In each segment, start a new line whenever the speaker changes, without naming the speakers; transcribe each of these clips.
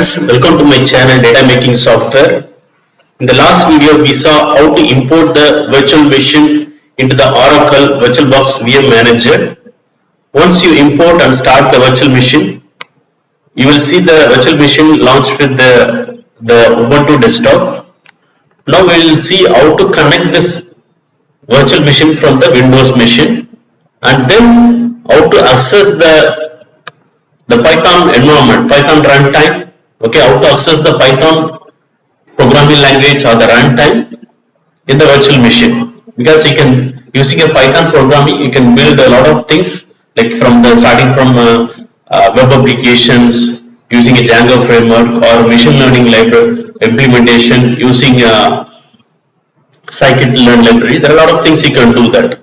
friends, welcome to my channel DataMaking Software. In the last video we saw how to import the virtual machine into the Oracle VirtualBox VM Manager. Once you import and start the virtual machine, you will see the virtual machine launched with the Ubuntu desktop. Now we will see how to connect this virtual machine from the Windows machine and then how to access the Python environment, Python runtime. Okay, how to access the Python programming language or the runtime in the virtual machine. Because you can, using a Python programming, you can build a lot of things like starting from web applications using a Django framework or machine learning library implementation using a scikit-learn library. There are a lot of things you can do that.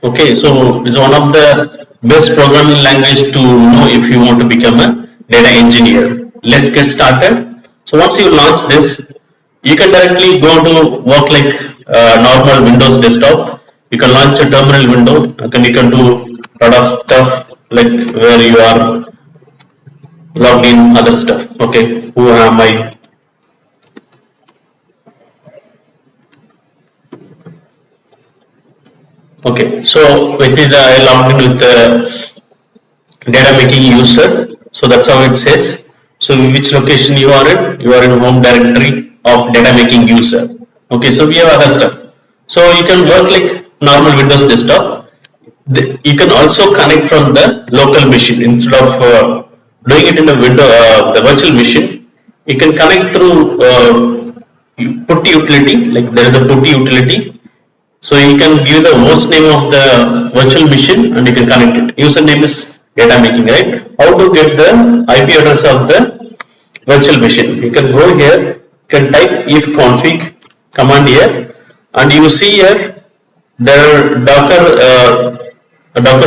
Okay, so it's one of the best programming language to know if you want to become a data engineer. Let's get started. So once you launch this, you can directly go to work like normal Windows desktop. You can launch a terminal window. You can do a lot of stuff like where you are logged in, other stuff. Okay, who am I? Okay, so basically I logged in with the DataMaking user. So that's how it says. So which location you are in? You are in home directory of DataMaking user. Okay, so we have other stuff. So you can work like normal Windows desktop. You can also connect from the local machine instead of doing it in the the virtual machine. You can connect through putty utility. Like there is a putty utility. So you can give the host name of the virtual machine and you can connect it. Username is DataMaking, right? How to get the IP address of the virtual machine? You can go here, you can type if config command here, and you see here there are Docker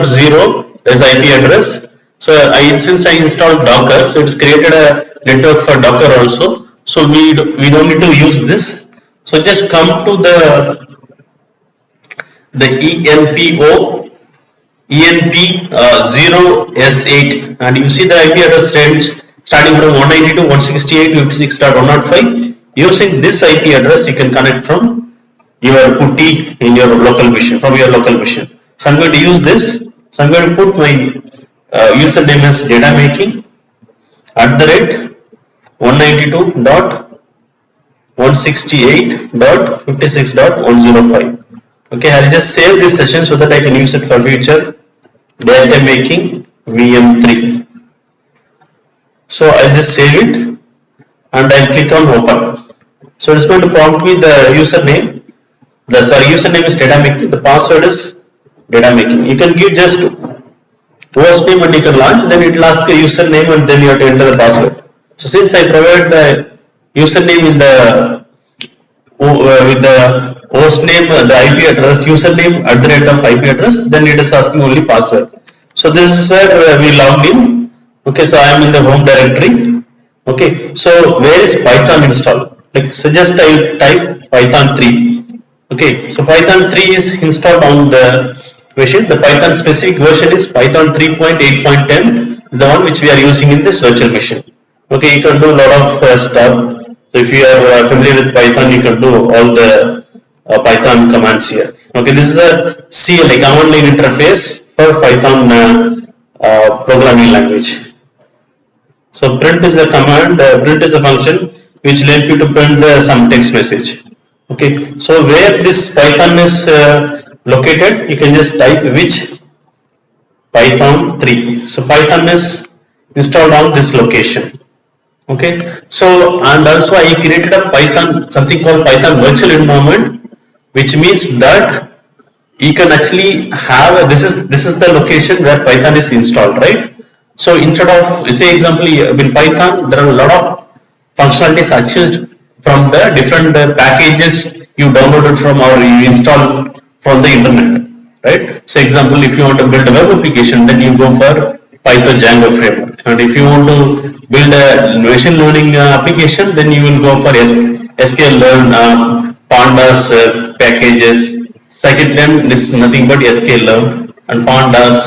0 as IP address. So since I installed Docker, so it's created a network for Docker also. So we don't need to use this. So just come to the ENP0S8 and you see the IP address range starting from 192.168.56.105. Using this IP address you can connect from your putty in your local machine, from your local machine. So I'm going to use this. So I'm going to put my username as DataMaking @192.168.56.105. Okay, I'll just save this session so that I can use it for future DataMaking VM3. So I'll just save it and I'll click on open. So it's going to prompt me the username. Username is DataMaking, the password is DataMaking. You can give just host name and you can launch, then it will ask the username and then you have to enter the password. So since I provide the username in the with the host name, the IP address, username @ of IP address, then it is asking only password. So this is where we logged in. Okay, so I am in the home directory. Okay, so where is Python installed? Like, so just I type Python 3. Okay, so Python 3 is installed on the machine. The Python specific version is Python 3.8.10, the one which we are using in this virtual machine. Okay, you can do a lot of stuff. So if you are familiar with Python, you can do all the Python commands here. Okay, this is a CLI, command line interface for Python programming language. So print is the command, print is the function which will help you to print some text message. Okay, so where this Python is located, you can just type which Python 3. So Python is installed on this location. Okay, so and also I created a Python, something called Python virtual environment, which means that you can actually have this is the location where Python is installed, right? So instead of, say example, in Python there are a lot of functionalities achieved from the different packages you downloaded from or you installed from the internet, right? So example, if you want to build a web application, then you go for Python Django framework, and if you want to build a machine learning application, then you will go for scikit-learn, pandas packages. Scikit-learn is nothing but scikit-learn, and pandas,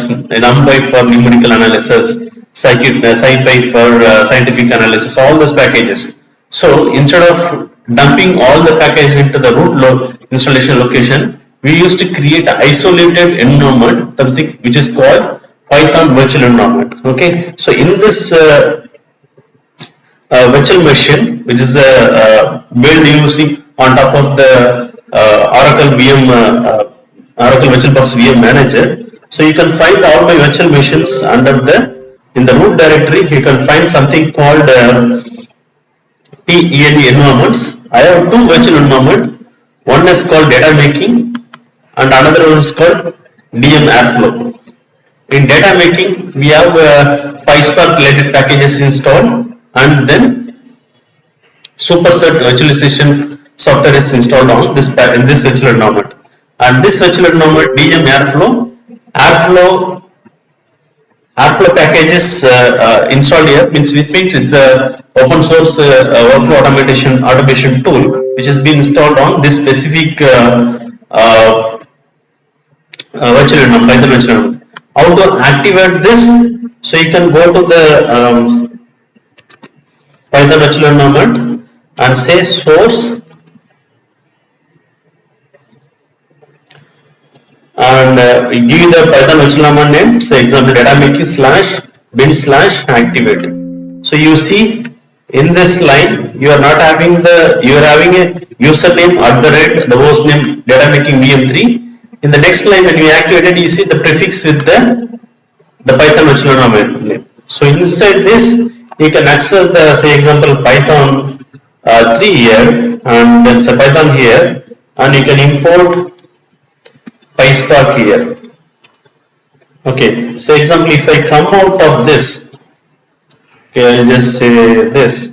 NumPy for numerical analysis, scipy for scientific analysis, all those packages. So instead of dumping all the packages into the root installation location, we used to create an isolated environment, something which is called Python virtual environment. Okay, so in this virtual machine, which is the build using on top of the Oracle VM, Oracle VirtualBox VM Manager. So you can find all my virtual machines under the in the root directory. You can find something called TENV environments. I have two virtual environments. One is called DataMaking, and another one is called DM Airflow. In DataMaking, we have PySpark related packages installed, and then superset virtualization software is installed on this in this virtual environment. And this virtual environment DM Airflow packages installed here, which means it's a open source workflow automation tool which has been installed on this specific virtual environment, Python virtual environment. How to activate this? So you can go to the Python virtual environment and say source and give the Python virtual environment name. Say example DataMaking /bin/activate. So you see in this line you are not having you are having a username @ the host name DataMaking VM3. In the next line when you activate it, you see the prefix with the Python virtual environment name. So inside this you can access the, say example, Python 3 here, and then say Python here, and you can import PySpark here. Okay, so example, if I come out of this, okay, I'll just say this.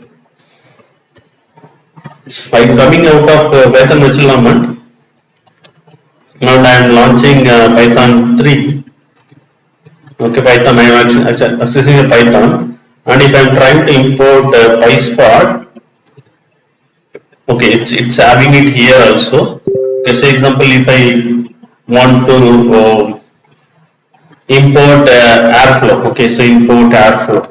If I'm coming out of Python virtual environment, and I am launching Python 3. Okay, Python, I am accessing the Python, and if I am trying to import PySpark, okay, it's having it here also. Okay, say example, if I want to import Airflow, okay, so import Airflow.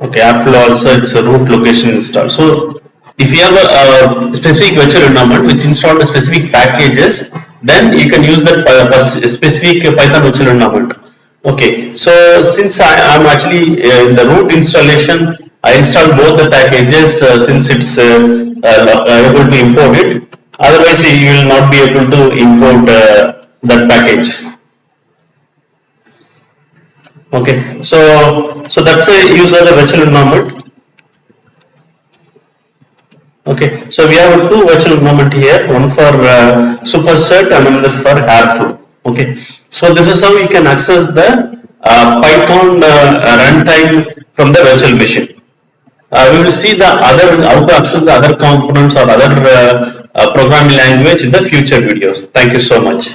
Okay, Airflow also it's a root location installed. So if you have a specific virtual environment which installed specific packages, then you can use that specific Python virtual environment. Okay, so since I am actually in the root installation, I installed both the packages since it's able to import it. Otherwise, you will not be able to import that package. Okay, so that's a use of the virtual environment. Okay, so we have two virtual environment here, one for superset and another for Airflow. Okay, so this is how we can access the Python runtime from the virtual machine. We will see the other how to access the other components or other programming language in the future videos. Thank you so much.